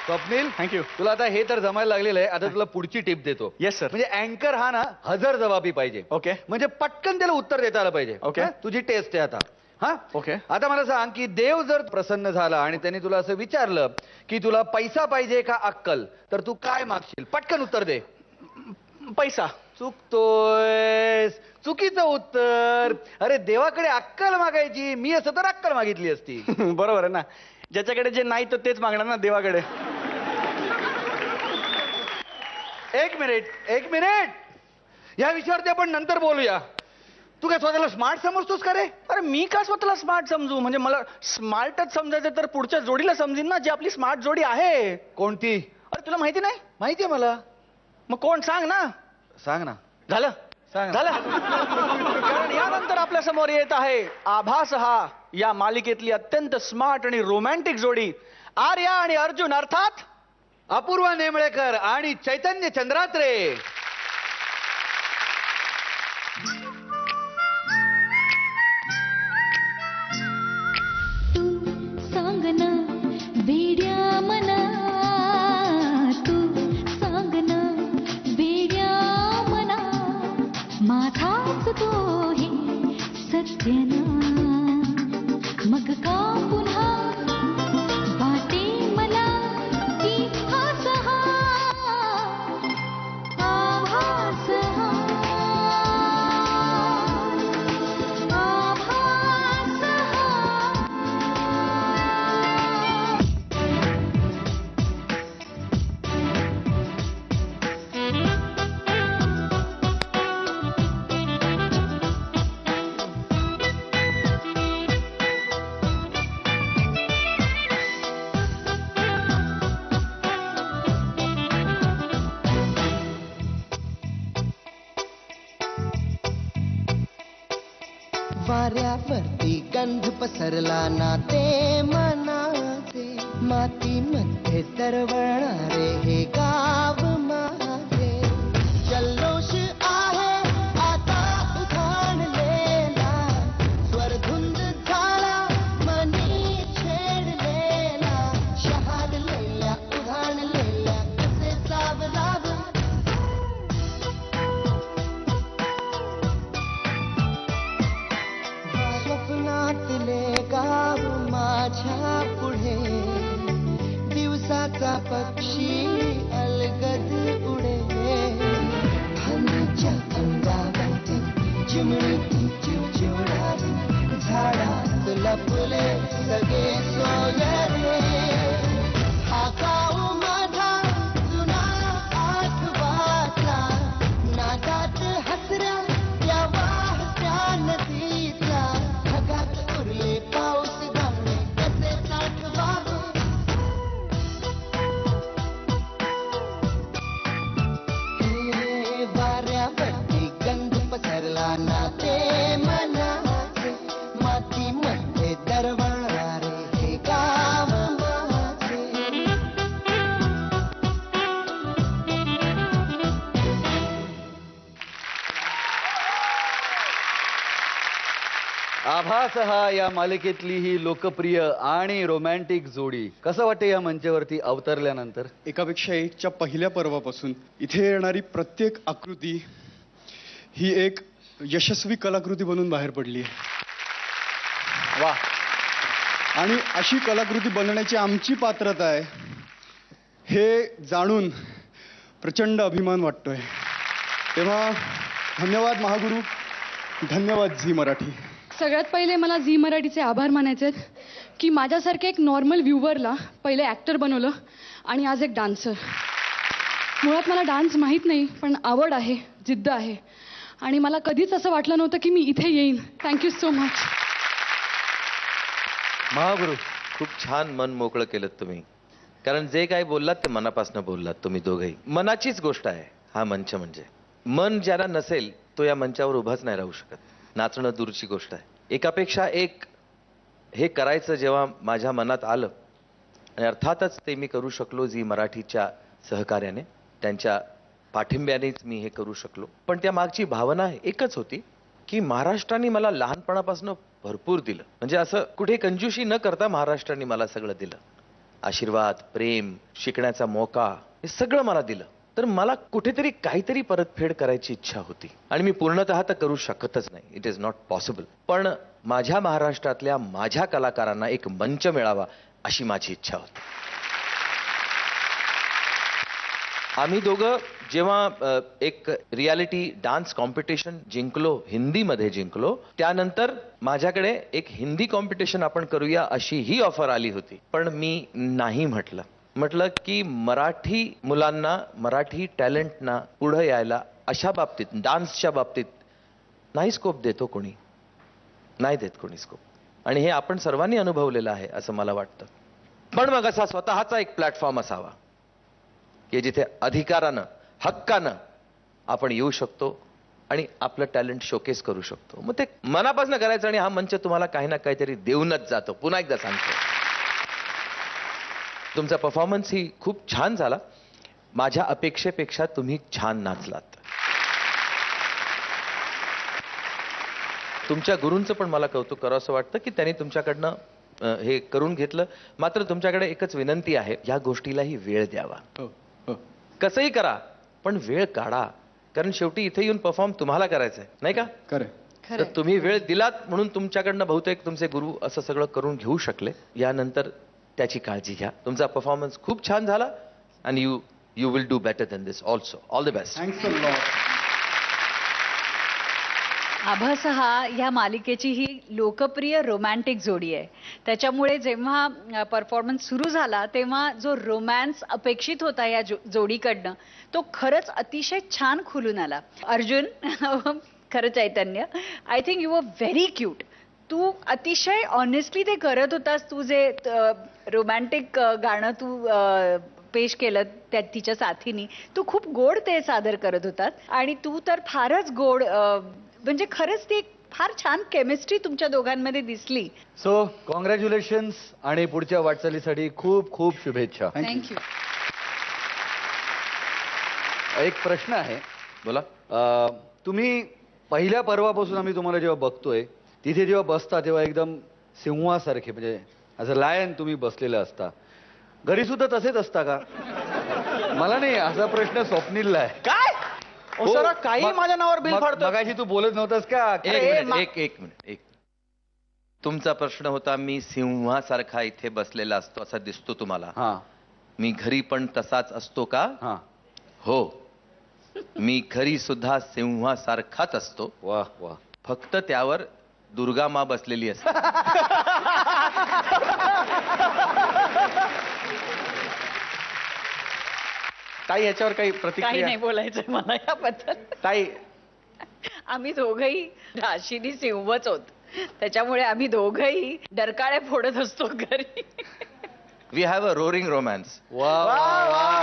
Swapnil thank you. तुला आता हे तर जमायला लागलेलं आहे. आता तुला पुढची टिप देतो. Yes sir. म्हणजे अँकर हा ना हजर जबाबी पाहिजे. ओके. म्हणजे पटकन त्याला उत्तर देता आलं पाहिजे. ओके. हा? तुझी टेस्ट आहे आता. हा ओके. आता मला सांग की देव जर प्रसन्न झाला आणि त्याने तुला असं विचारलं की तुला पैसा पाहिजे का अक्कल, तर तू काय मागशील? पटकन उत्तर दे. पैसा. चुकतोय. चुकीचं उत्तर. अरे देवाकडे अक्कल मागायची. मी असं तर अक्कल मागितली असती. बरोबर आहे ना. ज्याच्याकडे जे नाही तर तेच मागणार ना देवाकडे. एक मिनिट या विषयावरती आपण नंतर बोलूया. तू काय स्वतःला स्मार्ट समजतोस का रे? अरे मी का स्वतःला स्मार्ट समजू? म्हणजे मला स्मार्टच समजायचं तर पुढच्या जोडीला समजीन ना, जी आपली स्मार्ट जोडी आहे. कोणती? अरे तुला माहिती नाही? माहितीये मला. मग कोण सांग ना. सांग ना. झालं सांग. झालं. कारण यानंतर आपल्या समोर येत आहे आभास हा या मालिकेतली अत्यंत स्मार्ट आणि रोमॅन्टिक जोडी आर्या आणि अर्जुन, अर्थात अपूर्वा नेमळेकर आणि चैतन्य चंद्रात्रे. तू सांग ना वेड्या मना, तू सांग ना वेड्या मना, माझाच तो हे सत्य ना, मग का पुन्हा वाटे मला की हास हा आभास हा आभास हा. वाऱ्यावरती गंध पसरला ना ते मनाचे, मातीमध्ये तरवळणारे हे गाव माझे. जल्लोष आहे आता उधाणलेला, स्वरधुंद झाला मनी छेडलेला, शहारलेल्या उधाणलेल्या कसे सावराव. स्वप्नातले गाव माझ्या पुढे, दिवसाचा पक्षी अलगद उडे. फांदीच्या अंगावरती चिमणीची चिवचिवडारी, झाडात लपले सगळे सोयरे. हा गाव माझा जुना आठवाचा, नादात हसऱ्या त्या वाहत्या नदीचा, ढगात उरले पाऊस धावणे कसे साठवावे. हे वाऱ्यावरती गंध पसरला ना ते मनाचे, मातीमध्ये दरवळणारे हे गाव माझे. आभास हा या मालिकेतली ही लोकप्रिय आणि रोमॅन्टिक जोडी. कसं वाटतं या मंचावरती अवतरल्यानंतर? एकापेक्षा एकच्या पहिल्या पर्वापासून इथे येणारी प्रत्येक आकृती ही एक यशस्वी कलाकृती बनून बाहेर पडली आहे. वा. आणि अशी कलाकृती बनण्याची आमची पात्रता आहे हे जाणून प्रचंड अभिमान वाटतोय. तेव्हा धन्यवाद महागुरु, धन्यवाद झी मराठी. सगळ्यात पहिले मला झी मराठीचे आभार मानायचे आहेत की माझ्यासारख्या एक नॉर्मल व्ह्यूवरला पहिले ॲक्टर बनवलं आणि आज एक डान्सर. मुळात मला डान्स माहीत नाही, पण आवड आहे, जिद्द आहे आणि मला कधीच असं वाटलं नव्हतं की मी इथे येईन. Thank you so much. महागुरु, खूप छान मन मोकळं केलं तुम्ही. कारण जे काही बोललात ते मनापासून बोललात तुम्ही दोघंही. मनाचीच गोष्ट आहे हा मंच. म्हणजे मन ज्याला नसेल तो या मंचावर उभाच नाही राहू शकत. नाचणं दूरची गोष्ट आहे. एकापेक्षा एक हे करायचं जेव्हा माझ्या मनात आलं, आणि अर्थातच ते मी करू शकलो झी मराठीच्या सहकार्याने, त्यांच्या पाठिंब्यानेच मी हे करू शकलो. पण त्या मागची भावना एकच होती की महाराष्ट्राने मला लहानपणापासून भरपूर दिलं. म्हणजे असं कुठे कंजूशी न करता महाराष्ट्राने मला सगळं दिलं. आशीर्वाद, प्रेम, शिकण्याचा मौका हे सगळं मला दिलं. तर मला कुठेतरी काहीतरी परतफेड करायची इच्छा होती आणि मी पूर्णतः तर करू शकतच नाही. It is not possible. पण माझ्या महाराष्ट्रातल्या माझ्या कलाकारांना एक मंच मिळावा अशी माझी इच्छा होती. आम्ही दोघं जेव्हा एक रियालिटी डान्स कॉम्पिटिशन जिंकलो, हिंदीमध्ये जिंकलो, त्यानंतर माझ्याकडे एक हिंदी कॉम्पिटिशन आपण करूया अशी ही ऑफर आली होती. पण मी नाही म्हटलं की मराठी मुलांना, मराठी टॅलेंटना पुढे यायला अशा बाबतीत, डान्सच्या बाबतीत नाही स्कोप देतो कोणी, नाही देत कोणी स्कोप. आणि हे आपण सर्वांनी अनुभवलेलं आहे असं मला वाटतं. पण मग असा स्वतःचा एक प्लॅटफॉर्म असावा की जिथे अधिकारानं, हक्कानं आपण येऊ शकतो आणि आपलं टॅलेंट शोकेस करू शकतो. मग ते मनापासून करायचं आणि हा मंच तुम्हाला काही ना काहीतरी देऊनच जातो. पुन्हा एकदा सांगतो, तुमचा परफॉर्मन्स ही खूप छान झाला. माझ्या अपेक्षेपेक्षा तुम्ही छान नाचलात. तुमच्या गुरूंचं पण मला कौतुक करावं असं वाटतं की त्यांनी तुमच्याकडनं हे करून घेतलं. मात्र तुमच्याकडे एकच विनंती आहे, या गोष्टीलाही वेळ द्यावा. हो हो कसंही करा पण वेळ काढा, कारण शेवटी इथे येऊन परफॉर्म तुम्हाला करायचंय, नाही का? खरं. तर तुम्ही वेळ दिलात म्हणून तुमच्याकडनं बहुतेक तुमचे गुरु असं सगळं करून घेऊ शकले. यानंतर त्याची काळजी घ्या. तुमचा परफॉर्मन्स खूप छान झाला आणि you will do better than this also. All the best. Thanks a lot. आभास हा या मालिकेची ही लोकप्रिय रोमॅन्टिक जोडी आहे. त्याच्यामुळे जेव्हा परफॉर्मन्स सुरू झाला तेव्हा जो रोमॅन्स अपेक्षित होता या जोडीकडनं तो खरंच अतिशय छान खुलून आला. अर्जुन, खरं Chaitanya, I think you are very cute. तू अतिशय ऑनेस्टली ते करत होतास. तू जे रोमॅन्टिक गाणं तू पेश केलं त्या तिच्या साथीनी, तू खूप गोड ते सादर करत होतात आणि तू तर फारच गोड, म्हणजे खरंच ती फार छान केमिस्ट्री तुमच्या दोघांमध्ये दिसली. सो कॉंग्रॅच्युलेशन्स आणि पुढच्या वाटचालीसाठी खूप खूप शुभेच्छा. थँक्यू. एक प्रश्न आहे. बोला. तुम्ही पहिल्या पर्वापासून आम्ही तुम्हाला जेव्हा बघतोय तिथे जेव्हा बसता तेव्हा एकदम सिंहासारखे, म्हणजे ॲज अ लायन तुम्ही बसलेलं असता. घरी सुद्धा तसेच असता का? मला नाही, असा प्रश्न स्वप्नीलला आहे. काय हो, सर, काही माझ्या नावावर बिल फाडतो. मगाशी तू बोलत नव्हतास का? एक मिनिट. तुमचा प्रश्न होता, मी सिंहासारखा इथे बसलेला असतो असा दिसतो तुम्हाला. हा मी घरी पण तसाच असतो का? हा. हो, मी घरी सुद्धा सिंहासारखाच असतो. वा वा. फक्त त्यावर दुर्गा माँ बसलेली असते. ताई, याच्यावर काही काही प्रतिक्रिया? नाही बोलायचं मला याबद्दल. ताई, आम्ही दोघंही राशीनी सिंहच होत, त्याच्यामुळे आम्ही दोघंही डरकाळ्या फोडत असतो घरी. We have a roaring romance. वा वा वा.